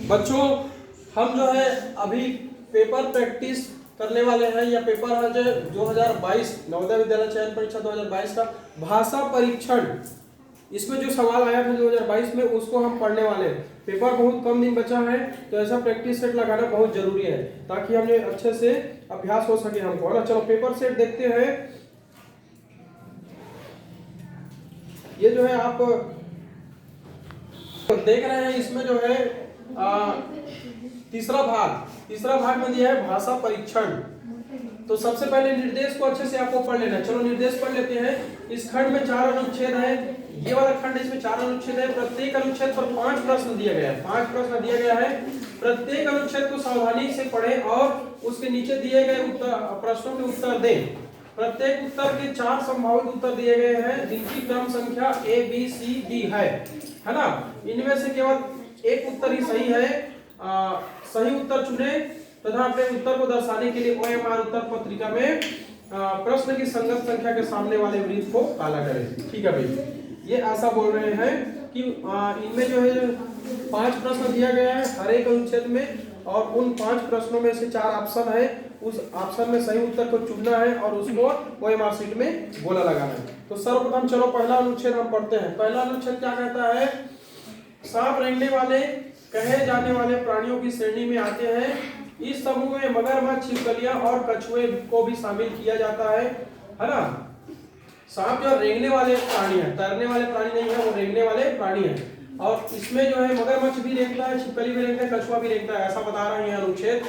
बच्चों हम जो है अभी पेपर प्रैक्टिस करने वाले हैं, या पेपर है जो 2022 नवोदय विद्यालय चयन परीक्षा 2022 का भाषा परीक्षण। इसमें जो सवाल आया था 2022 में उसको हम पढ़ने वाले हैं। पेपर बहुत कम दिन बचा है, तो ऐसा प्रैक्टिस सेट लगाना बहुत जरूरी है ताकि हमें अच्छे से अभ्यास हो सके हमको, है ना। चलो पेपर सेट देखते हैं। ये जो है आप देख रहे हैं, इसमें जो है तीसरा भाग में दिया है भाषा परीक्षण। तो सबसे पहले निर्देश को अच्छे से आपको पढ़ लेना। चलो निर्देश पढ़ लेते हैं। इस खंड में 4 अनुच्छेद है, ये वाला खंड इसमें 4 अनुच्छेद है। प्रत्येक अनुच्छेद पर 5 प्रश्न दिया गया है, 5 प्रश्न दिया गया है। प्रत्येक अनुच्छेद को सावधानी से पढ़ें और उसके नीचे दिए गए प्रश्नों के उत्तर दें। प्रत्येक उत्तर के 4 संभावित उत्तर दिए गए हैं, जिनकी क्रम संख्या A B C D है ना। इनमें से केवल एक उत्तर ही सही है। सही उत्तर चुने तथा अपने उत्तर को दर्शाने के लिए OMR उत्तर पत्रिका में प्रश्न की संगत संख्या के सामने वाले वृत्त को काला करें। ठीक है भाई, ये ऐसा बोल रहे हैं कि इनमें जो है 5 प्रश्न दिया गया है हर एक अनुच्छेद में, और उन 5 प्रश्नों में से 4 ऑप्शन है। उस ऑप्शन में सही उत्तर को चुनना है और उसको OMR शीट में गोला लगाना है। तो सर्वप्रथम चलो पहला अनुच्छेद हम पढ़ते हैं। पहला अनुच्छेद क्या कहता है? सांप रेंगने वाले कहे जाने वाले प्राणियों की श्रेणी में आते हैं। इस समूह में मगरमच्छ, छिपकलियां और कछुए को भी शामिल किया जाता है ना। सांप जो रेंगने वाले प्राणी है, तैरने वाले प्राणी नहीं है, वो रेंगने वाले प्राणी है। और इसमें जो है मगरमच्छ भी रेंगता है, छिपकली भी रेंगता है, कछुआ भी रेंगता है, ऐसा बता रहे हैं अनुच्छेद।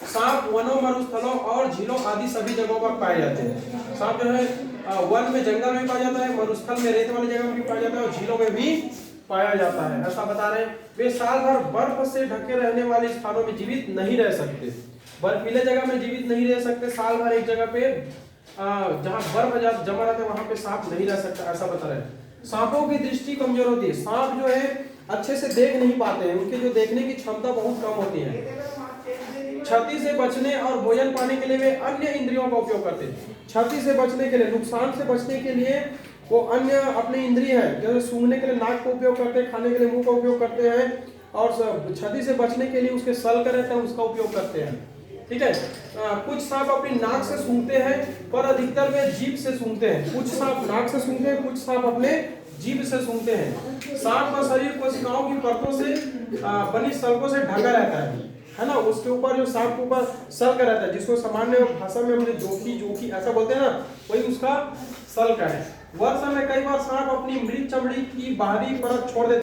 सांप वनों, मरुस्थलों और झीलों आदि सभी जगहों पर पाए जाते हैं। सांप जो है वन में, जंगल में पाया जाता है, मरुस्थल में रेत वाली जगह में भी पाया जाता है, और झीलों में भी पाया जाता है, ऐसा बता रहे हैं। वे साल भर बर्फ से ढके रहने वाले स्थानों में जीवित नहीं रह सकते। बर्फीले जगह में जीवित नहीं रह सकते। साल भर एक जगह पे जहां बर्फ जमा रहता है वहां पे सांप नहीं रह सकता, ऐसा बता रहे हैं। सांपों की दृष्टि कमजोर होती है। सांप जो है अच्छे से देख नहीं पाते हैं, उनकी जो देखने की क्षमता बहुत कम होती है। क्षति से बचने और भोजन पाने के लिए वे अन्य इंद्रियों का उपयोग करते हैं। क्षति से बचने के लिए, नुकसान से बचने के लिए वो अन्य अपने इंद्रिय है, जैसे सूंघने के लिए नाक का उपयोग करते हैं, खाने के लिए मुंह का उपयोग करते हैं, और क्षति से बचने के लिए उसके सल का रहता है उसका उपयोग करते हैं। ठीक है। कुछ सांप अपनी नाक से सूंघते हैं, पर अधिकतर वे जीभ से सूंघते हैं। कुछ सांप नाक से सूंघते हैं, कुछ सांप अपने जीभ से सूंघते हैं। सांप का शरीर कोशिकाओं की परतों से बनी सल्कों से ढका रहता है ना। उसके ऊपर जो सांप के ऊपर सल्क रहता है, जिसको सामान्य भाषा में हम जोकी ऐसा बोलते हैं ना, वही उसका सल्क है। वर्ष में कई बार सांप अपनी मृत चमड़ी की बाहरी परत छोड़ देते।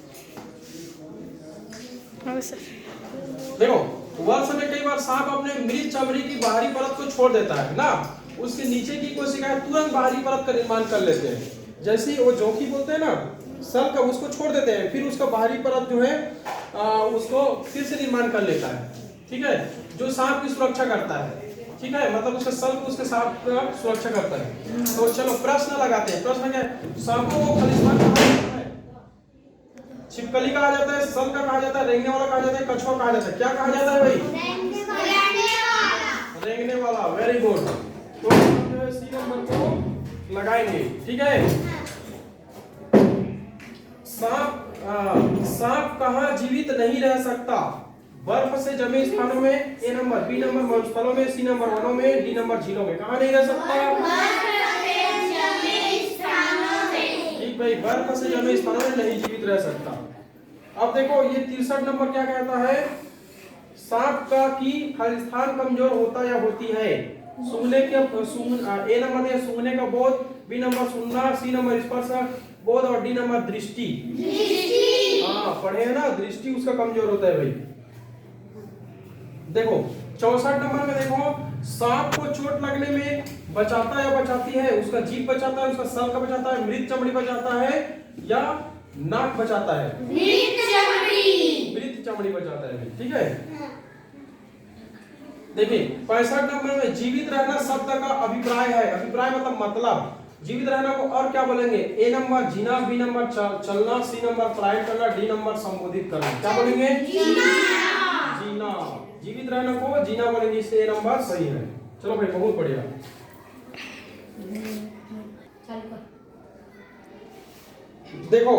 देखो, वर्ष में कई बार सांप अपने मृत चमड़ी की बाहरी परत को छोड़ देता है ना। उसके नीचे की कोशिकाएं तुरंत बाहरी परत का निर्माण कर लेते हैं। जैसे ही वो जोकी बोलते हैं ना, सल्क उसको छोड़ देते हैं, फिर उसका बाहरी परत जो है उसको फिर से निर्माण कर लेता है। ठीक है, जो सांप की सुरक्षा करता है। ठीक है, मतलब उसका सल्क उसके सांप का सुरक्षा करता है। तो चलो प्रश्न लगाते हैं। प्रश्न क्या है? सांपों को खलिस्तान कहा जाता है, छिपकली कहा जाता है, सल्क कहा जाता है, रेंगने वाला कहा जाता है, कछुआ कहा जाता है। क्या कहा जाता है भाई? रेंगने वाला। Very good. तो हम जो है सी नंबर को लगाएंगे। ठीक है। सांप कहाँ जीवित नहीं रह सकता? बर्फ से जमे स्थानों में, ए नंबर, बी नंबर मरुस्थलों में, सी नंबर वनों में, डी नंबर झीलों में। कहाँ नहीं रह सकता? ठीक भाई, बर्फ से जमे स्थानों में नहीं जीवित रह सकता। अब देखो ये 63 नंबर क्या कहता है? सांप का की खालिस्तान कमजोर होता या होती है। सूंघने के ए नंबर है सूंघने का बोध, बी नंबर सुनना, सी नंबर स्पर्श बोध, और डी नंबर दृष्टि। हाँ पढ़े हैं ना, दृष्टि उसका कमजोर होता है भाई। देखो 64 नंबर में देखो, सांप को चोट लगने में बचाता या बचाती है? उसका जीभ बचाता है, उसका सल्क बचाता है, मृत चमड़ी बचाता है, या नाक बचाता है? मृत चमड़ी बचाता है। ठीक है। देखिए 65 नंबर में जीवित रहना शब्द का अभिप्राय है। अभिप्राय मतलब जीवित रहना को और क्या बोलेंगे? ए नंबर जीना, बी नंबर चलना, सी नंबर पलायन करना, डी नंबर संबोधित करना। क्या बोलेंगे? जीना। जीवित रहना को जीना बोलेंगे, इससे ए नंबर सही है। चलो भाई बहुत बढ़िया। देखो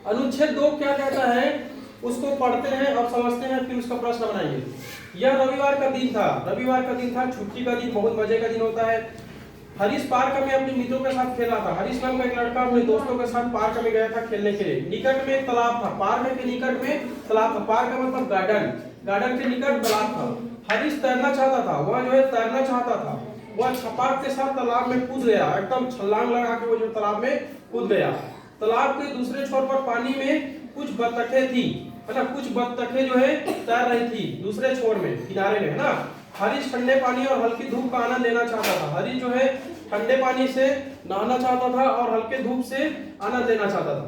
अनुच्छेद 2 क्या कहता है? उस उसको पढ़ते हैं और समझते हैं, फिर उसका प्रश्न बनाएंगे। यह रविवार का दिन था, रविवार का दिन था, छुट्टी का दिन, बहुत मजे का दिन होता है। हरीश पार्क में अपने मित्रों के साथ खेल रहा था। हरीश नाम का एक लड़का अपने दोस्तों के साथ पार्क में गया था खेलने के लिए। निकट में एक तालाब था, पार्क के निकट में तालाब था, पार्क का मतलब गार्डन, गार्डन के निकट तालाब था। हरीश तैरना चाहता था, वह जो है तैरना चाहता था, वह छपाक के साथ तालाब में कूद गया, एकदम छलांग लगा के वो जो तालाब में कूद गया। तालाब के दूसरे छोर पर पानी में कुछ बत्तखें थी, है ना, कुछ बत्तखें जो है तैर रही थी दूसरे छोर में, किनारे में, है ना। हरीश ठंडे पानी और हल्की धूप का आनंद लेना चाहता था। हरीश जो है ठंडे पानी से नहाना चाहता था और हल्के धूप से आनंद लेना चाहता था।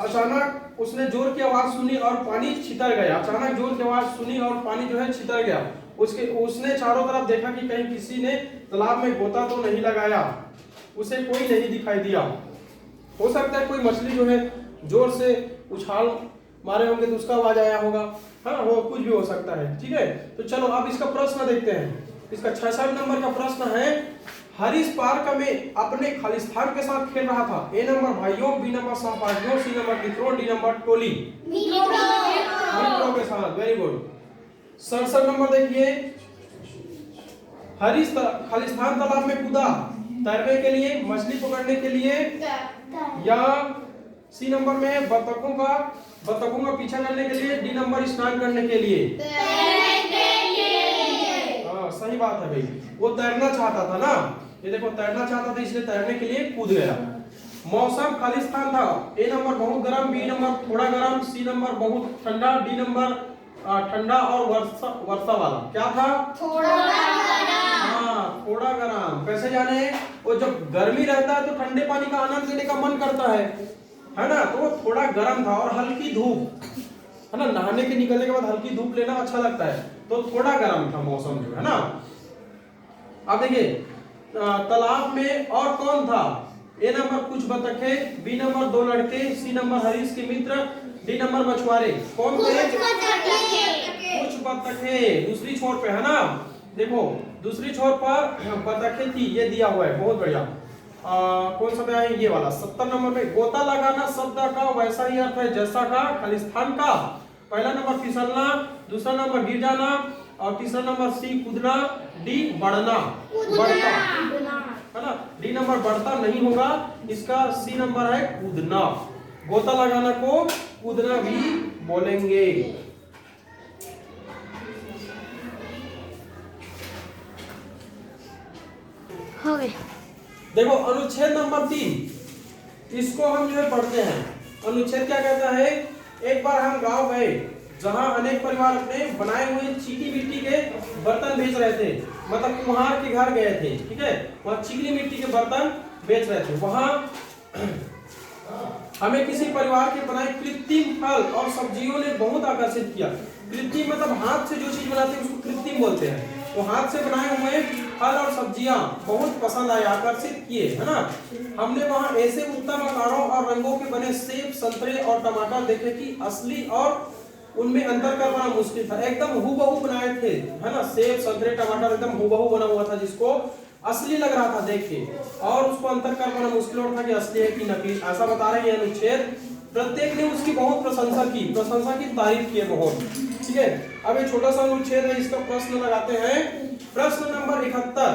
अचानक उसने जोर की आवाज सुनी और पानी छितर गया। अचानक जोर की आवाज सुनी और पानी जो है छितर गया। उसने चारों तरफ देखा कि कहीं किसी ने तालाब में गोता तो नहीं लगाया। उसे कोई नहीं दिखाई दिया। हो सकता है कोई मछली जो है जोर से उछाल मारे होंगे तो उसका आवाज आया होगा, हाँ, वो कुछ भी हो सकता है। ठीक है, तो चलो अब इसका प्रश्न देखते हैं। इसका 66 नंबर का प्रश्न है, हरीश पार्क में अपने खालिस्तान के साथ खेल रहा था। ए नंबर भाइयों, बी नंबर सहपाठियों, सी नंबर मित्रों, डी नंबर टोली मित्रों के साथ। Very good. 67 नंबर देखिए, हरीश खालिस्तान तालाब में कूदा तैरने के लिए, मछली पकड़ने के लिए, या सी नंबर में बत्तखों का पीछा करने के लिए, डी नंबर स्नान करने के लिए। हाँ सही बात है भाई, वो तैरना चाहता था ना, ये देखो तैरना चाहता था इसलिए तैरने के लिए कूद गया। मौसम खालिस्तान था। ए नंबर बहुत गर्म, बी नंबर थोड़ा गर्म, सी नंबर बहुत ठंडा, डी नंबर ठंडा और वर्षा वाला। क्या था? थोड़ा गर्म। हाँ थोड़ा गर्म। कैसे जाने? वो जब गर्मी रहता है तो ठंडे पानी का आनंद लेने का मन करता है ना, तो वो थोड़ा गर्म था। और हल्की धूप, है ना, नहाने के निकलने के बाद हल्की धूप लेना अच्छा लगता है, तो थोड़ा गर्म था मौसम जो है ना। अब देखिए तालाब में और कौन था? ए नंबर कुछ बतखें, बी नंबर दो लड़के, सी नंबर हरीश के मित्र, डी नंबर मछुआरे। कौन थे? कुछ बतखें दूसरी छोर पे, है ना। देखो दूसरी छोर पर बतखें थी, ये दिया हुआ है, बहुत बढ़िया। कौन सा है ये वाला 70 नंबर में। गोता लगाना शब्द का वैसा ही अर्थ है जैसा का खालिस्तान का। पहला नंबर फिसलना, दूसरा नंबर गिर जाना, और तीसरा नंबर सी कूदना, डी बढ़ना, बढ़ता, है ना। डी नंबर बढ़ता नहीं होगा, इसका सी नंबर है कूदना। गोता लगाना को कूदना भी बोलेंगे। देखो अनुच्छेद नंबर 3, इसको हम जो है पढ़ते हैं। अनुच्छेद क्या कहता है? एक बार हम गांव गए जहां अनेक परिवार अपने बनाए हुए चीनी मिट्टी के बर्तन बेच रहे थे, मतलब कुम्हार के घर गए थे, ठीक है, वहां चीनी मिट्टी के बर्तन बेच रहे थे। वहां हमें किसी परिवार के बनाए कृत्रिम फल और सब्जियों ने बहुत आकर्षित किया। कृत्रिम मतलब हाथ से जो चीज बनाते हैं उसको कृत्रिम बोलते हैं। तो हाथ से बनाए हुए फल और सब्जियां बहुत पसंद आए, आकर्षित किए, है ना। हमने वहां ऐसे उत्तम आकारों और रंगों के बने सेब, संतरे और टमाटर देखे कि असली और उनमें अंतर कर पाना मुश्किल था। एकदम हूबहू बनाए थे, है ना, सेब, संतरे, टमाटर एकदम हूबहू बना हुआ था, जिसको असली लग रहा था देख के, और उसको अंतर कर पाना मुश्किल और था कि असली है कि नकली। ऐसा बता रहे हैं अनुच्छेद। प्रत्येक ने उसकी बहुत प्रशंसा की तारीफ की बहुत। ठीक है, अब ये छोटा सा अनुच्छेद है, इसका प्रश्न लगाते हैं। प्रश्न नंबर 71,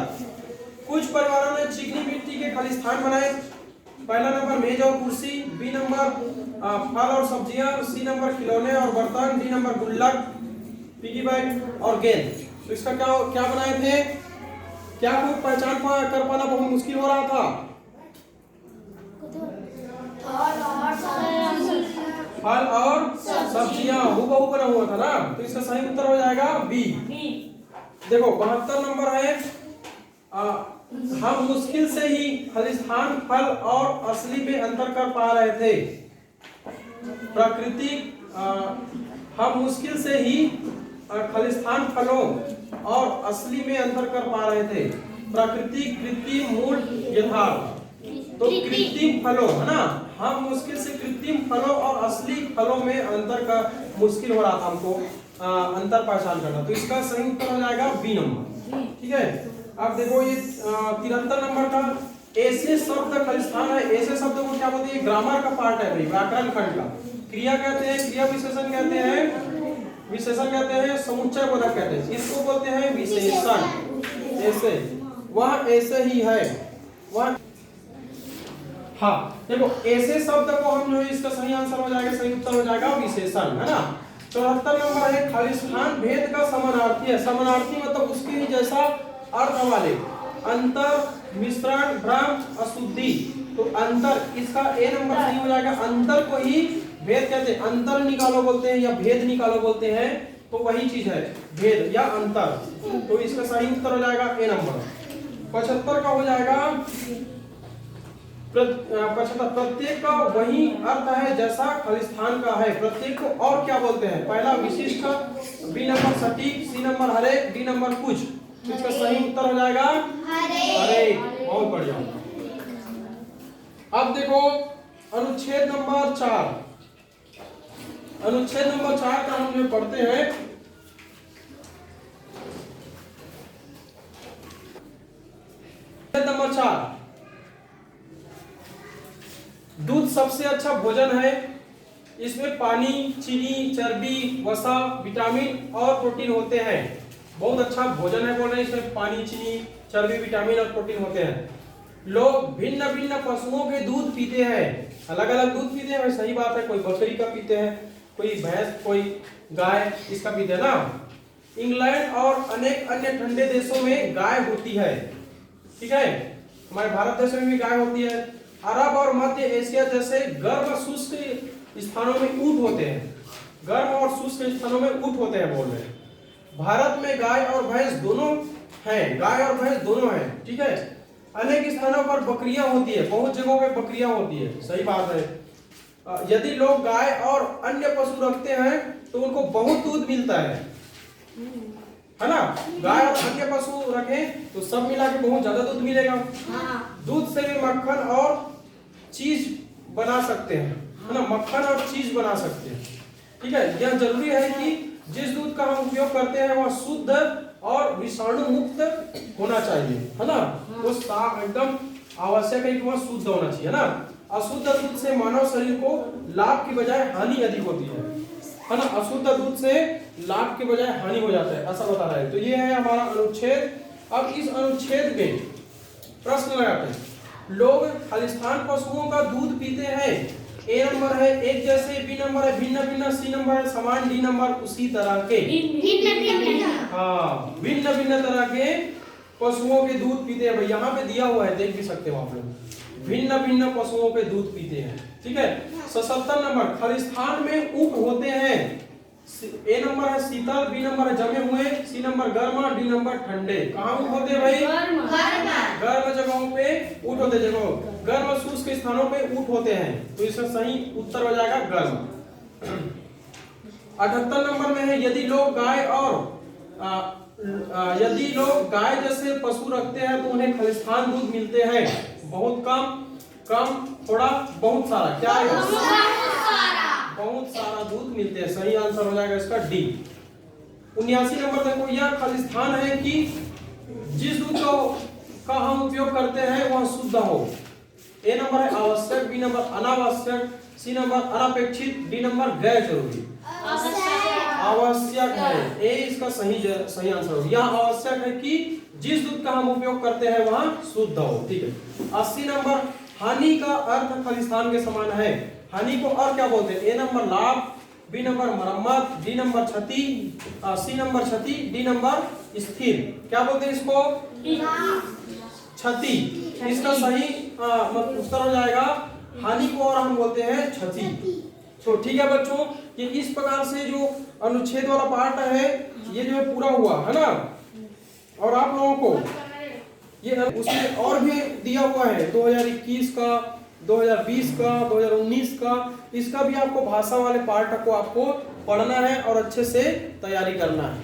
कुछ परिवारों ने चिकनी मिट्टी के खालिस्तान बनाए। पहला नंबर मेज और कुर्सी, बी नंबर फल और सब्जियां, सी नंबर खिलौने और बर्तन, डी नंबर गुल्लक, पिगी बैंक और गेंद। तो इसका क्या बनाए थे? क्या को पहचान कर पाना बहुत मुश्किल हो रहा था? फल और सब्जियां हूबहू बना हुआ था ना, तो इसका सही उत्तर हो जाएगा बी। देखो 72 नंबर है, हम मुश्किल से ही खालिस्तान फल और असली में अंतर कर पा रहे थे। प्राकृतिक हम मुश्किल से ही खालिस्तान फलों और असली में अंतर कर पा रहे थे। प्राकृतिक, कृत्रिम, मूल, यथार्थ। तो कृत्रिम फलों, है ना, हम मुश्किल से कृत्रिम फलों और असली फलों में अंतर का मुश्किल हो रहा था हमको अंतर पहचान करना। तो इसका सही उत्तर हो जाएगा बी नंबर। ठीक है, अब देखो ये 73 नंबर का ऐसे शब्द खलिस्तान है, ऐसे शब्द को क्या बोलते हैं? ग्रामर का पार्ट है भाई, व्याकरण खंड का। क्रिया कहते हैं, क्रिया विशेषण कहते हैं, विशेषण कहते हैं, समुच्चय बोधक कहते हैं, इसको बोलते हैं विशेषण। ऐसे वह ऐसे ही है वह। हाँ देखो, ऐसे शब्द को हम जो है इसका सही आंसर हो जाएगा, सही उत्तर हो जाएगा विशेषण, है ना। 74 नंबर है खालिस्तान भेद का समानार्थी है। समानार्थी मतलब उसके ही जैसा अर्थ वाले। अंतर, मिश्रण, भ्रम, अशुद्धि। तो अंतर, इसका ए नंबर सही हो जाएगा। अंतर को ही भेद कहते हैं, अंतर निकालो बोलते हैं या भेद निकालो बोलते हैं, तो वही चीज है भेद या अंतर। तो इसका सही उत्तर हो जाएगा ए नंबर। 75 का हो जाएगा 75, प्रत्येक का वही अर्थ है जैसा खलिस्तान का है। प्रत्येक को और क्या बोलते हैं? पहला विशिष्ट, बी नंबर सटीक, सी नंबर हरेक, डी नंबर कुछ। इसका सही उत्तर हो जाएगा हरेक। बहुत बढ़िया। अब देखो अनुच्छेद नंबर 4। अनुच्छेद नंबर 4 का हम जो पढ़ते हैं, नंबर 4, दूध सबसे अच्छा भोजन है। इसमें पानी, चीनी, चर्बी, वसा, विटामिन और प्रोटीन होते हैं। बहुत अच्छा भोजन है बोल रहे हैं, इसमें पानी, चीनी, चर्बी, विटामिन और प्रोटीन होते हैं। लोग भिन्न भिन्न पशुओं के दूध पीते हैं, अलग अलग दूध पीते हैं, सही बात है। कोई बकरी का पीते हैं, कोई भैंस, कोई गाय, इसका पीते हैं ना। इंग्लैंड और अनेक अन्य ठंडे देशों में गाय होती है, ठीक है। हमारे भारत देश में भी गाय होती है। अरब और मध्य एशिया जैसे गर्म शुष्क स्थानों में ऊंट होते हैं। गर्म और शुष्क स्थानों में ऊंट होते हैं बोल रहे हैं। भारत में गाय और भैंस दोनों हैं, गाय और भैंस दोनों हैं, ठीक है। अनेक स्थानों पर बकरियां होती है, बहुत जगहों पे बकरियां होती है, सही बात है। यदि लोग गाय और अन्य पशु रखते हैं तो उनको बहुत दूध मिलता है ना। गाय और अन्य पशु रखें तो सब मिला के बहुत ज्यादा दूध मिलेगा। दूध से भी मक्खन और चीज बना सकते हैं, है ना। मक्खन और चीज बना सकते हैं, ठीक है। यह जरूरी है कि जिस दूध का हम उपयोग करते हैं वह शुद्ध और विषाणु मुक्त होना चाहिए, है ना। वो साफ एकदम आवश्यक है कि वह शुद्ध होना चाहिए, है ना। अशुद्ध दूध से मानव शरीर को लाभ की बजाय हानि अधिक होती है ना। अशुद्ध दूध से लाभ के बजाय हानि हो जाता है, ऐसा बता रहा है। तो ये है हमारा अनुच्छेद। अब इस अनुच्छेद में प्रश्न लगाते हैं, लोग खालिस्तान पशुओं का दूध पीते हैं। ए नंबर है एक जैसे, बी नंबर है भिन्न भिन्न, सी नंबर है समान, डी नंबर उसी तरह के। हाँ, भिन्न भिन्न तरह के पशुओं के दूध पीते हैं। भाई यहाँ पे दिया हुआ है, देख भी सकते हो आप लोग, भिन्न भिन्न पशुओं के दूध पीते हैं, ठीक है। 77 नंबर, खालिस्तान में ऊंट होते हैं। ए नंबर है शीतल, बी नंबर है जमे हुए, सी नंबर गर्म, डी नंबर ठंडे। कहाँ ऊंट होते हैं भाई? गर्म जगहों पे ऊंट होते हैं, जगहों गर्म शुष्क स्थानों पे ऊंट होते हैं। तो इसका सही उत्तर हो जाएगा गर्म। 78 नंबर में है, यदि लोग गाय जैसे पशु रखते हैं तो उन्हें खालिस्तान दूध मिलते हैं। बहुत कम, कम, थोड़ा, बहुत सारा। क्या है? बहुत सारा दूध मिलते हैं। सही आंसर हो जाएगा इसका डी। 79 नंबर देखो, यह खालिस्तान है कि जिस दूध का हम उपयोग करते हैं वह शुद्ध हो। ए नंबर है आवश्यक, बी नंबर अनावश्यक, सी नंबर अनपेक्षित, डी नंबर गैर जरूरी। आवश्यक है, ए इसका सही आंसर हो। यह आवश्यक है कि जिस दूध का हम उपयोग करते हैं वह शुद्ध हो, ठीक है। 80 नंबर, हानि का अर्थ खालिस्तान के समान है। हानि को और क्या बोलते हैं? ए नंबर लाभ, बी नंबर मरम्मत, डी नंबर क्षति, सी नंबर क्षति, डी नंबर स्थिर। क्या बोलते हैं इसको? क्षति। इसका सही उत्तर हो जाएगा हानि को और हम बोलते हैं क्षति। तो ठीक है बच्चों, ये इस प्रकार से जो अनुच्छेद वाला पार्ट है ये जो है पूरा हुआ, है ना। और आप लोगों को ये उसमें और भी दिया हुआ है 2021 का, 2020 का, 2019 का। इसका भी आपको भाषा वाले पार्ट को आपको पढ़ना है और अच्छे से तैयारी करना है।